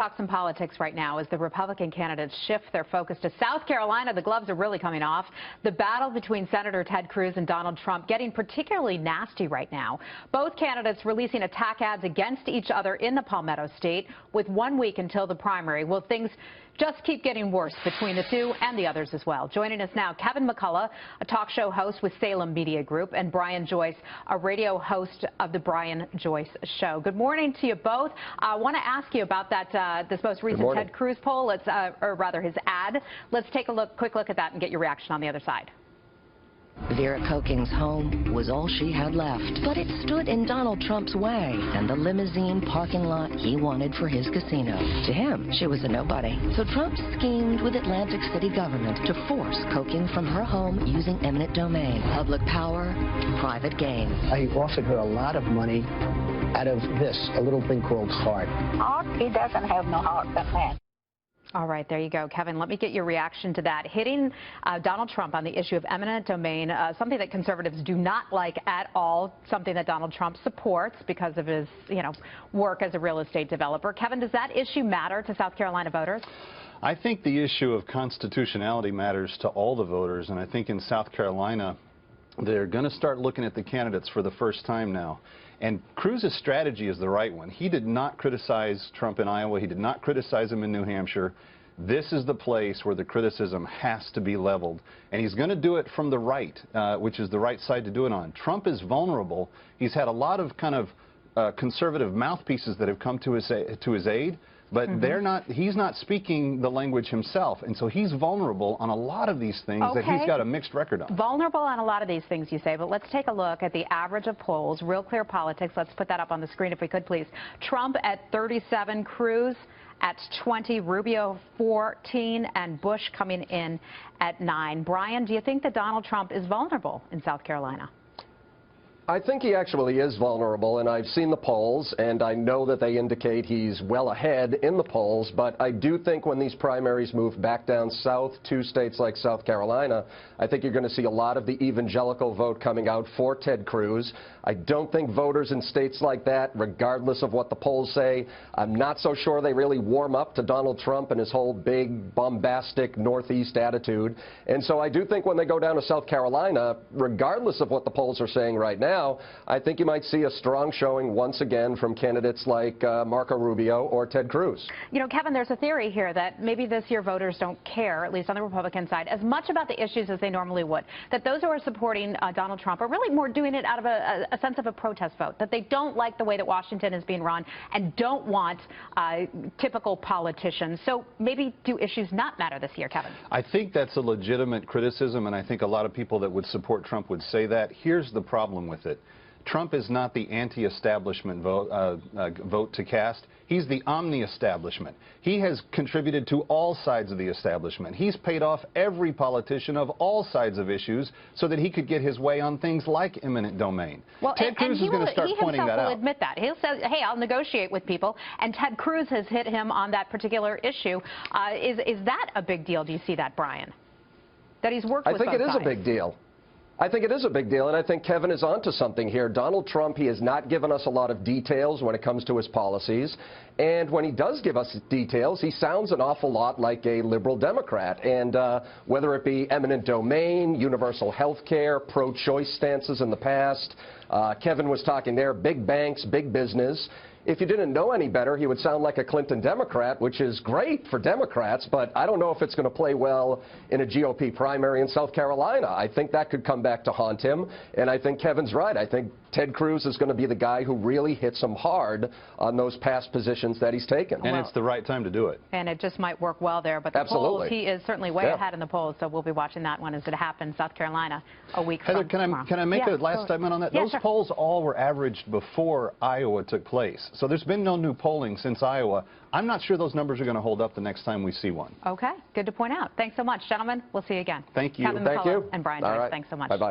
Talk some politics right now as the Republican candidates shift their focus to South Carolina. The gloves are really coming off. The battle between Senator Ted Cruz and Donald Trump getting particularly nasty right now. Both candidates releasing attack ads against each other in the Palmetto State with 1 week until the primary. Will things just keep getting worse between the two and the others as well? Joining us now, Kevin McCullough, a talk show host with Salem Media Group, and Brian Joyce, a radio host of the Brian Joyce Show. Good morning to you both. I want to ask you about that this most recent Ted Cruz poll, or rather his ad. Let's take a quick look at that and get your reaction on the other side. Vera Koking's home was all she had left, but it stood in Donald Trump's way and the limousine parking lot he wanted for his casino. To him, she was a nobody. So Trump schemed with Atlantic City government to force Koking from her home using eminent domain, public power, private gain. I offered her a lot of money out of this, a little thing called heart. Heart? He doesn't have no heart, that man. All right, there you go. Kevin, let me get your reaction to that. Hitting Donald Trump on the issue of eminent domain, something that conservatives do not like at all, something that Donald Trump supports because of his, work as a real estate developer. Kevin, does that issue matter to South Carolina voters? I think the issue of constitutionality matters to all the voters, and I think in South Carolina, they're going to start looking at the candidates for the first time now. And Cruz's strategy is the right one. He did not criticize Trump in Iowa. He did not criticize him in New Hampshire. This is the place where the criticism has to be leveled. And he's going to do it from the right, which is the right side to do it on. Trump is vulnerable. He's had a lot of kind of conservative mouthpieces that have come to his aid. But he's not speaking the language himself, and so he's vulnerable on a lot of these things that he's got a mixed record on. Vulnerable on a lot of these things, you say, but let's take a look at the average of polls. Real Clear Politics, let's put that up on the screen if we could, please. Trump at 37, Cruz at 20, Rubio 14, and Bush coming in at 9. Brian, do you think that Donald Trump is vulnerable in South Carolina? I think he actually is vulnerable, and I've seen the polls, and I know that they indicate he's well ahead in the polls, but I do think when these primaries move back down south to states like South Carolina, I think you're going to see a lot of the evangelical vote coming out for Ted Cruz. I don't think voters in states like that, regardless of what the polls say, I'm not so sure they really warm up to Donald Trump and his whole big, bombastic Northeast attitude. And so I do think when they go down to South Carolina, regardless of what the polls are saying right now, I think you might see a strong showing once again from candidates like Marco Rubio or Ted Cruz. Kevin, there's a theory here that maybe this year voters don't care, at least on the Republican side, as much about the issues as they normally would. That those who are supporting Donald Trump are really more doing it out of a sense of a protest vote. That they don't like the way that Washington is being run and don't want typical politicians. So maybe do issues not matter this year, Kevin? I think that's a legitimate criticism, and I think a lot of people that would support Trump would say that. Here's the problem with it. Trump is not the anti-establishment vote to cast. He's the omni-establishment. He has contributed to all sides of the establishment. He's paid off every politician of all sides of issues so that he could get his way on things like eminent domain. Well, Ted Cruz is going to start pointing that out. He himself will admit that. He'll say, hey, I'll negotiate with people, and Ted Cruz has hit him on that particular issue. Is that a big deal? Do you see that, Brian? That he's worked with both sides? I think it is a big deal. I think it is a big deal, and I think Kevin is onto something here. Donald Trump, he has not given us a lot of details when it comes to his policies, and when he does give us details, he sounds an awful lot like a liberal Democrat, and whether it be eminent domain, universal health care, pro-choice stances in the past, Kevin was talking there, big banks, big business. If you didn't know any better, he would sound like a Clinton Democrat, which is great for Democrats, but I don't know if it's going to play well in a GOP primary in South Carolina. I think that could come back to haunt him, and I think Kevin's right. I think Ted Cruz is going to be the guy who really hits him hard on those past positions that he's taken. And it's the right time to do it. And it just might work well there. But the polls, he is certainly way ahead in the polls, so we'll be watching that one as it happens. South Carolina, a week from tomorrow. Can I make a last statement on that? Yeah, those polls all were averaged before Iowa took place. So there's been no new polling since Iowa. I'm not sure those numbers are going to hold up the next time we see one. Okay, good to point out. Thanks so much, gentlemen. We'll see you again. Thank you. Kevin McCullough and Brian Joyce, thanks so much. Bye-bye.